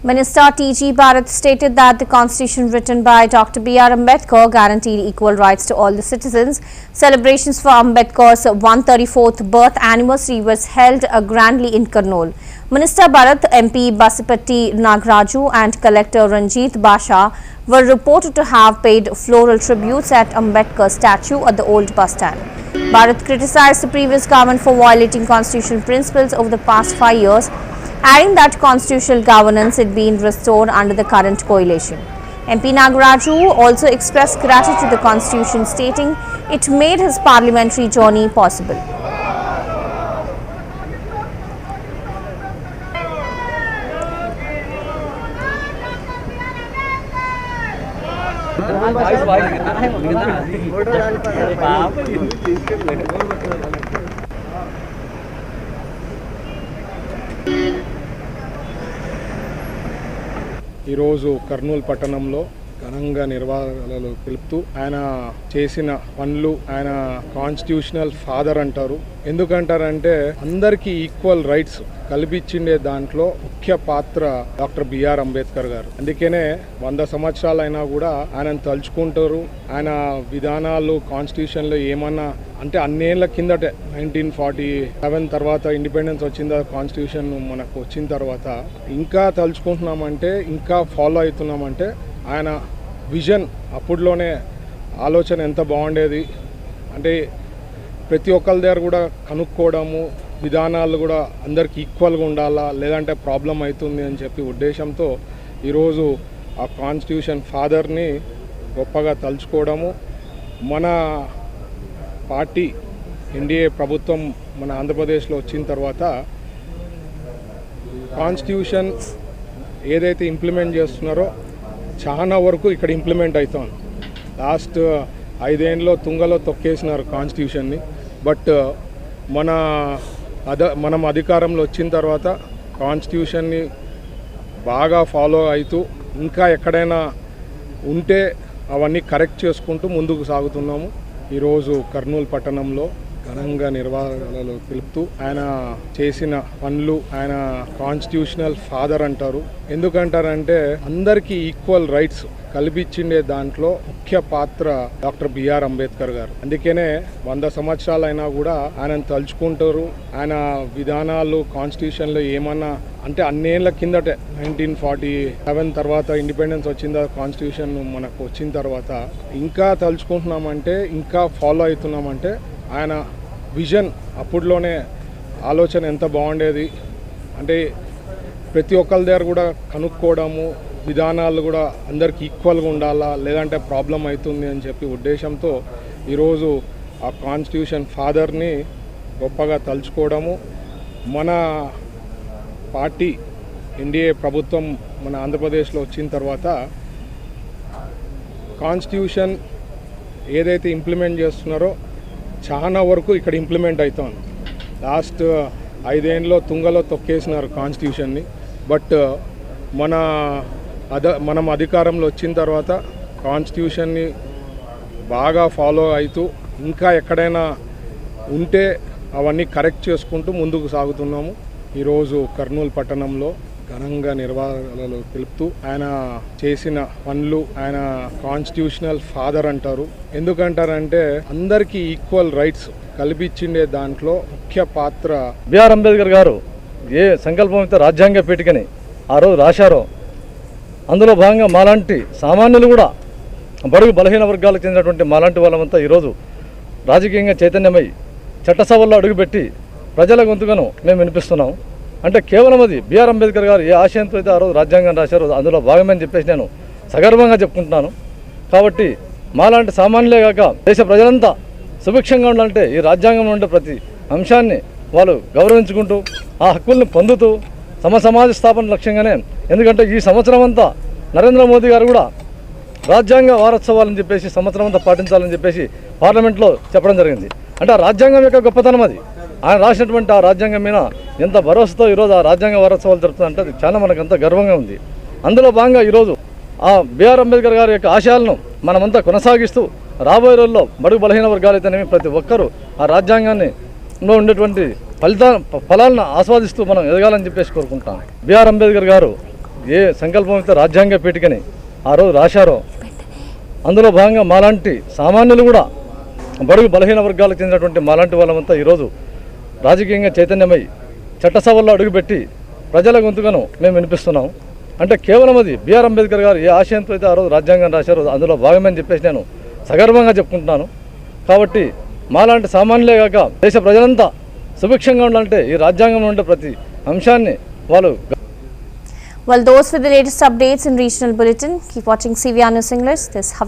Minister T.G. Bharat stated that the constitution written by Dr. B.R. Ambedkar guaranteed equal rights to all the citizens. Celebrations for Ambedkar's 134th birth anniversary was held grandly in Kurnool. Minister Bharat, MP Basipatti Nagraju and Collector Ranjit Basha were reported to have paid floral tributes at Ambedkar statue at the old bus stand. Bharat criticized the previous government for violating constitutional principles over the past 5 years, adding that constitutional governance had been restored under the current coalition. MP Nagaraju also expressed gratitude to the constitution, stating it made his parliamentary journey possible. ఈరోజు కర్నూలు పట్టణంలో ఘనంగా నిర్వహణలు తెలుపుతూ ఆయన చేసిన పనులు, ఆయన constitutional father అంటారు. ఎందుకంటారంటే అందరికీ ఈక్వల్ రైట్స్ కల్పించిండే దాంట్లో ముఖ్య పాత్ర డాక్టర్ బిఆర్ అంబేద్కర్ గారు. అందుకనే 100 సంవత్సరాలైనా కూడా ఆయనను తలుచుకుంటారు. ఆయన విధానాలు కాన్స్టిట్యూషన్లో ఏమన్నా అంటే అన్నేళ్ల కిందటే 1947 తర్వాత ఇండిపెండెన్స్ వచ్చిందా కాన్స్టిట్యూషన్ మనకు వచ్చిన తర్వాత ఇంకా తలుచుకుంటున్నామంటే, ఇంకా ఫాలో అవుతున్నామంటే ఆయన విజన్ అప్పుడులోనే ఆలోచన ఎంత బాగుండేది అంటే ప్రతి ఒక్కరి దగ్గర కూడా కనుక్కోవడము, విధానాలు కూడా అందరికి ఈక్వల్గా ఉండాలా, లేదంటే ప్రాబ్లం అవుతుంది అని చెప్పి ఉద్దేశంతో ఈరోజు ఆ కాన్స్టిట్యూషన్ ఫాదర్ని గొప్పగా తలుచుకోవడము. మన పార్టీ ఎన్డీఏ ప్రభుత్వం మన ఆంధ్రప్రదేశ్లో వచ్చిన తర్వాత కాన్స్టిట్యూషన్ ఏదైతే ఇంప్లిమెంట్ చేస్తున్నారో చాలా వరకు ఇక్కడ ఇంప్లిమెంట్ అవుతాం. లాస్ట్ 5 ఏళ్ళలో తుంగలో తొక్కేసినారు కాన్స్టిట్యూషన్ని. బట్ మనం అధికారంలో వచ్చిన తర్వాత కాన్స్టిట్యూషన్ని బాగా ఫాలో అవుతూ ఇంకా ఎక్కడైనా ఉంటే అవన్నీ కరెక్ట్ చేసుకుంటూ ముందుకు సాగుతున్నాము. ఈరోజు కర్నూలు పట్టణంలో ఘనంగా నిర్వహణలు తెలుపుతూ ఆయన చేసిన పనులు, ఆయన కాన్స్టిట్యూషనల్ ఫాదర్ అంటారు. ఎందుకంటారంటే అందరికీ ఈక్వల్ రైట్స్ కల్పించిండే దాంట్లో ముఖ్య పాత్ర డాక్టర్ బిఆర్ అంబేద్కర్ గారు. అందుకనే 100 సంవత్సరాలైనా కూడా ఆయనను తలుచుకుంటారు. ఆయన విధానాలు కాన్స్టిట్యూషన్లో ఏమన్నా అంటే అన్నేళ్ల కిందటే 1947 తర్వాత ఇండిపెండెన్స్ వచ్చిందా కాన్స్టిట్యూషన్ మనకు వచ్చిన తర్వాత ఇంకా తలుచుకుంటున్నామంటే, ఇంకా ఫాలో అవుతున్నామంటే ఆయన విజన్ అప్పుడులోనే ఆలోచన ఎంత బాగుండేది అంటే ప్రతి ఒక్కరి దగ్గర కూడా కనుక్కోవడము, విధానాలు కూడా అందరికి ఈక్వల్గా ఉండాలా, లేదంటే ప్రాబ్లం అవుతుంది అని చెప్పి ఉద్దేశంతో ఈరోజు ఆ కాన్స్టిట్యూషన్ ఫాదర్ని గొప్పగా తలుచుకోవడము. మన పార్టీ ఎన్డీఏ ప్రభుత్వం మన ఆంధ్రప్రదేశ్లో వచ్చిన తర్వాత కాన్స్టిట్యూషన్ ఏదైతే ఇంప్లిమెంట్ చేస్తున్నారో చాలా వరకు ఇక్కడ ఇంప్లిమెంట్ అవుతాం. లాస్ట్ 5 ఏళ్ళలో తుంగలో తొక్కేసినారు కాన్స్టిట్యూషన్ని. బట్ మనం అధికారంలో వచ్చిన తర్వాత కాన్స్టిట్యూషన్ని బాగా ఫాలో అవుతూ ఇంకా ఎక్కడైనా ఉంటే అవన్నీ కరెక్ట్ చేసుకుంటూ ముందుకు సాగుతున్నాము. ఈరోజు కర్నూలు పట్టణంలో ఘనంగా నిర్వహణలు తెలుపుతూ ఆయన చేసిన పనులు, ఆయన కాన్స్టిట్యూషనల్ ఫాదర్ అంటారు. ఎందుకంటారంటే అందరికీ ఈక్వల్ రైట్స్ కల్పించిండే దాంట్లో ముఖ్య పాత్ర బిఆర్ అంబేద్కర్ గారు ఏ సంకల్పంతో రాజ్యాంగ పీఠికని ఆ రోజు రాశారో అందులో భాగంగా మాలాంటి సామాన్యులు కూడా బడుగు బలహీన వర్గాలకు చెందినటువంటి మాలాంటి వాళ్ళమంతా ఈరోజు రాజకీయంగా చైతన్యమై చట్టసభల్లో అడుగుపెట్టి ప్రజల గొంతుకను మేము వినిపిస్తున్నాం. అంటే కేవలం అది బిఆర్ అంబేద్కర్ గారు ఏ ఆశయంతో అయితే ఆ రోజు రాజ్యాంగం రాశారో అందులో భాగమని చెప్పేసి నేను సగర్వంగా చెప్పుకుంటున్నాను. కాబట్టి మాలాంటి సామాన్యులే కాక దేశ ప్రజలంతా సుభిక్షంగా ఉండాలంటే ఈ రాజ్యాంగంలో ఉండే ప్రతి అంశాన్ని వాళ్ళు గౌరవించుకుంటూ ఆ హక్కుల్ని పొందుతూ సమాజ స్థాపన లక్ష్యంగానే, ఎందుకంటే ఈ సంవత్సరం అంతా నరేంద్ర మోదీ గారు కూడా రాజ్యాంగ వారోత్సవాలని చెప్పేసి సంవత్సరం అంతా పాటించాలని చెప్పేసి పార్లమెంట్లో చెప్పడం జరిగింది. అంటే ఆ రాజ్యాంగం యొక్క గొప్పతనం అది. ఆయన రాసినటువంటి ఆ రాజ్యాంగం మీద ఎంత భరోసాతో ఈరోజు ఆ రాజ్యాంగ వారోత్సవాలు జరుపుతుందంటే అది చాలా మనకంతా గర్వంగా ఉంది. అందులో భాగంగా ఈరోజు ఆ బిఆర్ అంబేద్కర్ గారి యొక్క ఆశయాలను మనమంతా కొనసాగిస్తూ రాబోయే రోజుల్లో బడుగు బలహీన వర్గాలైతేనేమి ప్రతి ఒక్కరూ ఆ రాజ్యాంగాన్ని ఉండేటువంటి ఫలాలను ఆస్వాదిస్తూ మనం ఎదగాలని చెప్పేసి కోరుకుంటాం. బిఆర్ అంబేద్కర్ గారు ఏ సంకల్పం అయితే రాజ్యాంగ పీఠికని ఆ రోజు రాశారో అందులో భాగంగా మాలాంటి సామాన్యులు కూడా బడుగు బలహీన వర్గాలకు చెందినటువంటి మాలాంటి వాళ్ళమంతా ఈరోజు రాజకీయంగా చైతన్యమై చట్టసభల్లో అడుగుపెట్టి ప్రజల గొంతుకను మేము వినిపిస్తున్నాం. అంటే కేవలం అది బిఆర్ అంబేద్కర్ గారు ఏ ఆశయంతో అయితే ఆ రోజు రాజ్యాంగం రాశారో అందులో భాగమని చెప్పేసి నేను సగర్వంగా చెప్పుకుంటున్నాను. కాబట్టి మాలాంటి సామాన్యులే కాక దేశ ప్రజలంతా సుభిక్షంగా ఉండాలంటే ఈ రాజ్యాంగంలో ఉండే ప్రతి అంశాన్ని వాళ్ళు. Well, those were the latest updates in Regional Bulletin. Keep watching CVR News English. This